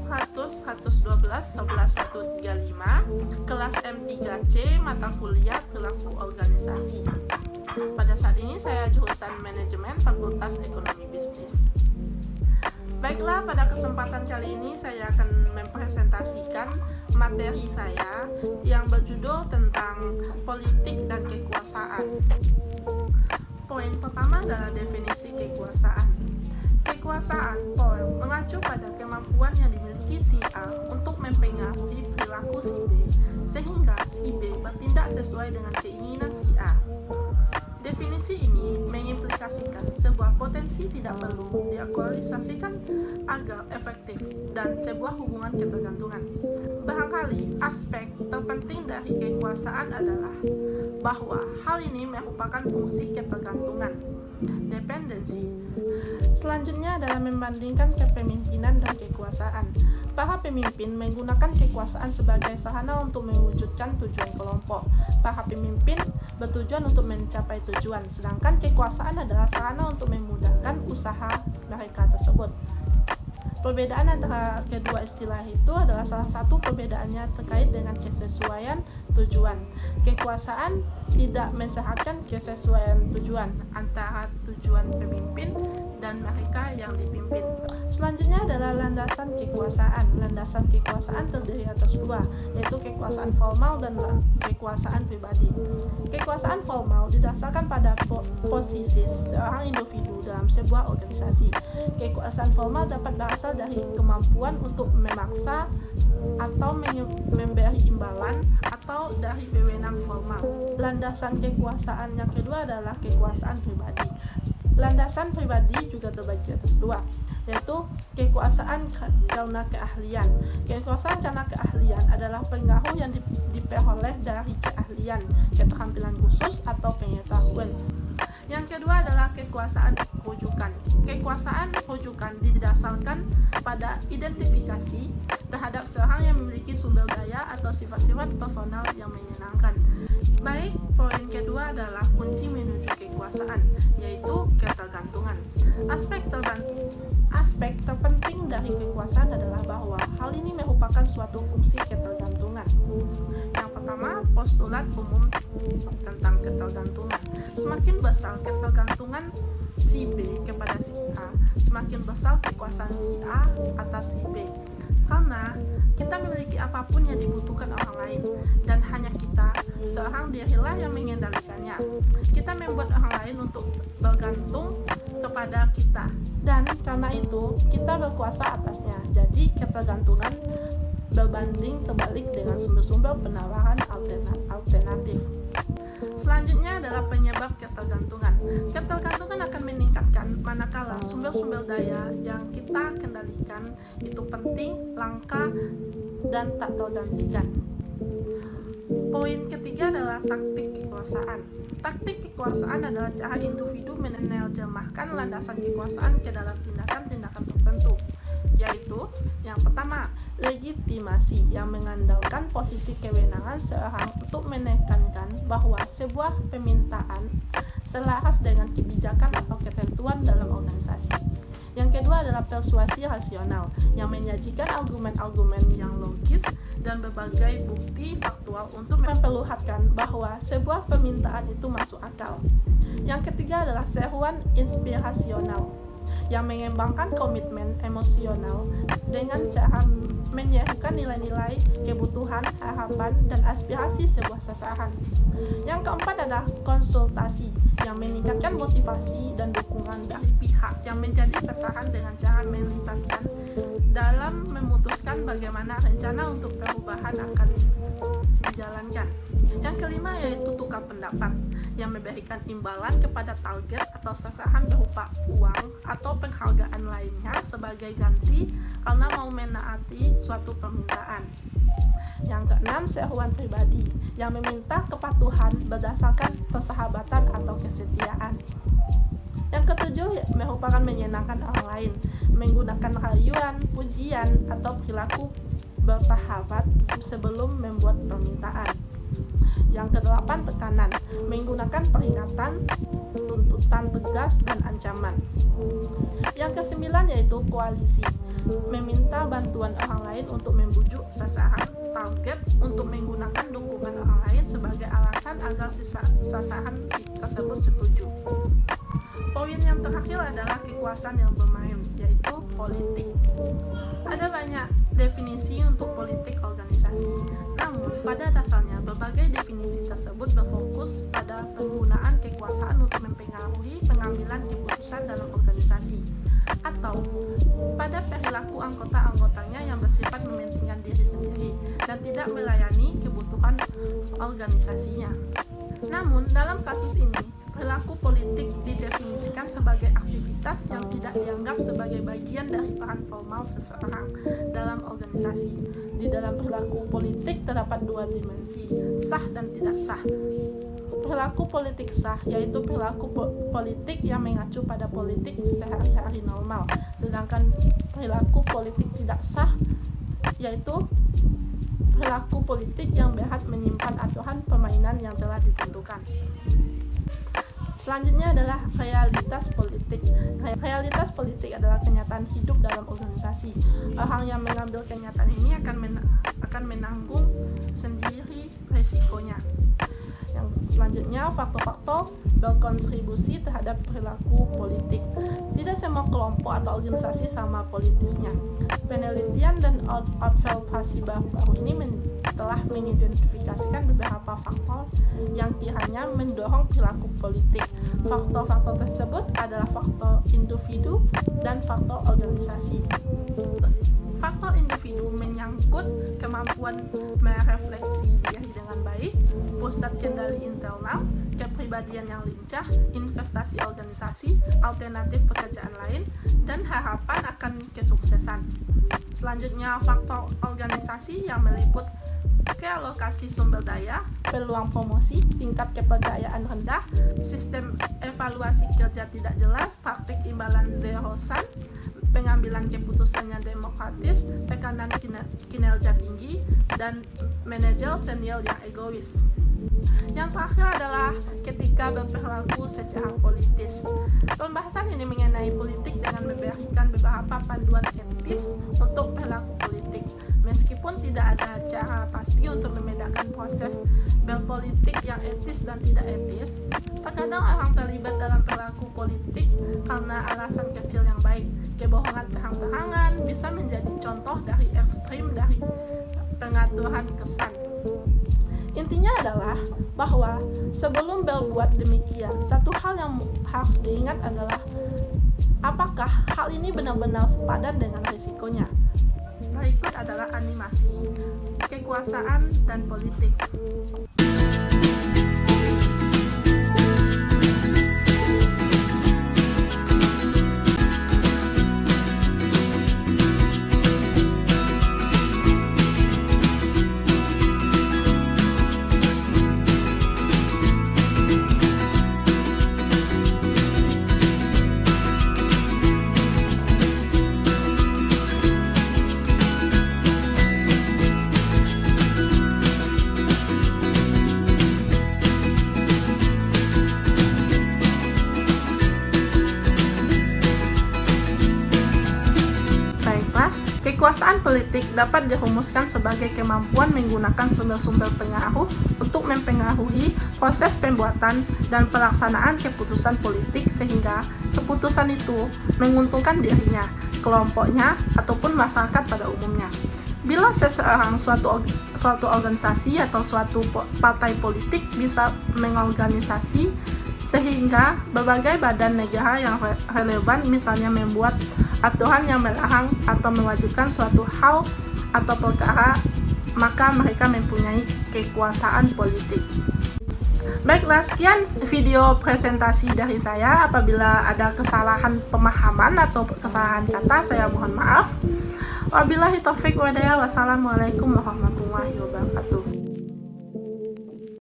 100, 112, 11, 135, kelas M3C, mata kuliah perilaku organisasi. Pada saat ini saya jurusan manajemen Fakultas Ekonomi Bisnis. Baiklah, pada kesempatan kali ini saya akan mempresentasikan materi saya yang berjudul tentang politik dan kekuasaan. Poin pertama adalah definisi kekuasaan. Kekuasaan mengacu pada kemampuan yang dimiliki si A untuk mempengaruhi perilaku si B, sehingga si B bertindak sesuai dengan keinginan si A. Definisi ini mengimplikasikan sebuah potensi tidak perlu diaktualisasikan agar efektif dan sebuah hubungan ketergantungan. Barangkali aspek terpenting dari kekuasaan adalah bahwa hal ini merupakan fungsi ketergantungan, dependensi. Selanjutnya adalah membandingkan kepemimpinan dan kekuasaan. Para pemimpin menggunakan kekuasaan sebagai sarana untuk mewujudkan tujuan kelompok. Para pemimpin bertujuan untuk mencapai tujuan, sedangkan kekuasaan adalah sarana untuk memudahkan usaha mereka tersebut. Perbedaan antara kedua istilah itu adalah salah satu perbedaannya terkait dengan kesesuaian tujuan. Kekuasaan tidak mensehatkan kesesuaian tujuan antara tujuan pemimpin dan mereka yang dipimpin. Selanjutnya adalah landasan kekuasaan. Landasan kekuasaan terdiri atas dua, yaitu kekuasaan formal dan kekuasaan pribadi. Kekuasaan formal didasarkan pada posisi seorang individu dalam sebuah organisasi. Kekuasaan formal dapat berasal dari kemampuan untuk memaksa atau memberi imbalan atau dari wewenang formal. Landasan kekuasaan yang kedua adalah kekuasaan pribadi. Landasan pribadi juga terbagi atas dua, yaitu kekuasaan karena keahlian. Kekuasaan karena keahlian adalah pengaruh yang diperoleh dari keahlian, keterampilan khusus atau pengetahuan. Yang kedua adalah kekuasaan rujukan. Kekuasaan rujukan didasarkan pada identifikasi terhadap seorang yang memiliki sumber daya atau sifat-sifat personal yang menyenangkan. Baik, poin kedua adalah kunci menuju kekuasaan, yaitu ketergantungan. Aspek terpenting dari kekuasaan adalah bahwa hal ini merupakan suatu fungsi ketergantungan. Yang pertama, postulat umum tentang ketergantungan. Semakin besar ketergantungan si B kepada si A, semakin besar kekuasaan si A atas si B. Karena kita memiliki apapun yang dibutuhkan orang lain, dan hanya kita, seorang dirilah yang mengendalikannya. Kita membuat orang lain untuk bergantung kepada kita, dan karena itu kita berkuasa atasnya. Jadi ketergantungan berbanding terbalik dengan sumber-sumber penawaran alternatif. Selanjutnya adalah penyebab ketergantungan. Ketergantungan akan meningkatkan manakala sumber-sumber daya yang kita kendalikan itu penting, langka, dan tak tergantikan. Poin ketiga adalah taktik kekuasaan. Taktik kekuasaan adalah cara individu menerjemahkan landasan kekuasaan ke dalam tindakan-tindakan tertentu, yaitu yang pertama, legitimasi yang mengandalkan posisi kewenangan seorang untuk menekankan bahwa sebuah permintaan selaras dengan kebijakan atau ketentuan dalam organisasi. Yang kedua adalah persuasi rasional yang menyajikan argumen-argumen yang logis dan berbagai bukti faktual untuk memperlihatkan bahwa sebuah permintaan itu masuk akal. Yang ketiga adalah seruan inspirasional yang mengembangkan komitmen emosional dengan cara menyerukan nilai-nilai, kebutuhan, harapan, dan aspirasi sebuah sasaran. Yang keempat adalah konsultasi yang meningkatkan motivasi dan dukungan dari pihak yang menjadi sasaran dengan cara melibatkan dalam memutuskan bagaimana rencana untuk perubahan akan dijalankan. Yang kelima yaitu tukar pendapat yang memberikan imbalan kepada target atau sasaran berupa uang atau penghargaan lainnya sebagai ganti karena mau menaati suatu permintaan. Yang keenam, seruan pribadi yang meminta kepatuhan berdasarkan persahabatan atau kesetiaan. Yang ketujuh merupakan menyenangkan orang lain, menggunakan rayuan, pujian, atau perilaku bersahabat sebelum membuat permintaan. Yang kedelapan, tekanan, menggunakan peringatan, tuntutan tegas, dan ancaman. Yang kesembilan yaitu koalisi, meminta bantuan orang lain untuk membujuk sasaran target untuk menggunakan dukungan orang lain sebagai alasan agar sasaran tersebut setuju. Poin yang terakhir adalah kekuasaan yang bermain, yaitu politik. Ada banyak definisi untuk politik organisasi, namun pada dasarnya berbagai definisi tersebut berfokus pada penggunaan kekuasaan untuk mempengaruhi pengambilan keputusan dalam organisasi, atau pada perilaku anggota-anggotanya yang bersifat mementingkan diri sendiri dan tidak melayani kebutuhan organisasinya. Namun, dalam kasus ini, perilaku politik didefinisikan sebagai aktivitas yang tidak dianggap sebagai bagian dari peran formal seseorang dalam organisasi. Di dalam perilaku politik terdapat dua dimensi, sah dan tidak sah. Perilaku politik sah yaitu perilaku politik yang mengacu pada politik sehari-hari normal, sedangkan perilaku politik tidak sah yaitu perilaku politik yang berhak menyimpan aturan permainan yang telah ditentukan. Selanjutnya adalah realitas politik. Realitas politik adalah kenyataan hidup dalam organisasi. Orang yang mengambil kenyataan ini akan menanggung sendiri risikonya. Yang selanjutnya, faktor-faktor berkontribusi terhadap perilaku politik. Tidak semua kelompok atau organisasi sama politisnya. Penelitian dan observasi baru-baru ini telah mengidentifikasikan beberapa faktor yang kiranya mendorong perilaku politik. Faktor-faktor tersebut adalah faktor individu dan faktor organisasi. Faktor individu menyangkut kemampuan merefleksi diri dengan baik, pusat kendali internal, kepribadian yang lincah, investasi organisasi, alternatif pekerjaan lain, dan harapan akan kesuksesan. Selanjutnya, faktor organisasi yang meliput kealokasi sumber daya, peluang promosi, tingkat kepercayaan rendah, sistem evaluasi kerja tidak jelas, praktik imbalan zero sum, pengambilan keputusannya demokratis, tekanan kinerja tinggi, dan manajer senior yang egois. Yang terakhir adalah ketika berperilaku secara politis. Pembahasan ini mengenai politik dengan memberikan beberapa panduan etis untuk perilaku politik. Meskipun tidak ada cara pasti untuk membedakan proses berpolitik yang etis dan tidak etis, terkadang orang terlibat dalam perilaku politik karena alasan kecil yang baik. Kebohongan terang-terangan bisa menjadi contoh dari ekstrim dari pengaturan kesan. Intinya adalah bahwa sebelum berbuat demikian, satu hal yang harus diingat adalah apakah hal ini benar-benar sepadan dengan risikonya. Berikut adalah animasi, kekuasaan, dan politik. Kekuasaan politik dapat dirumuskan sebagai kemampuan menggunakan sumber-sumber pengaruh untuk mempengaruhi proses pembuatan dan pelaksanaan keputusan politik sehingga keputusan itu menguntungkan dirinya, kelompoknya, ataupun masyarakat pada umumnya. Bila seseorang, suatu organisasi atau suatu partai politik bisa mengorganisasi sehingga berbagai badan negara yang relevan misalnya membuat aturan yang melarang atau mewajibkan suatu hal atau perkara, maka mereka mempunyai kekuasaan politik. Baiklah, sekian video presentasi dari saya. Apabila ada kesalahan pemahaman atau kesalahan kata, saya mohon maaf. Wabillahi taufiq wa hidayah. Wassalamualaikum warahmatullahi wabarakatuh.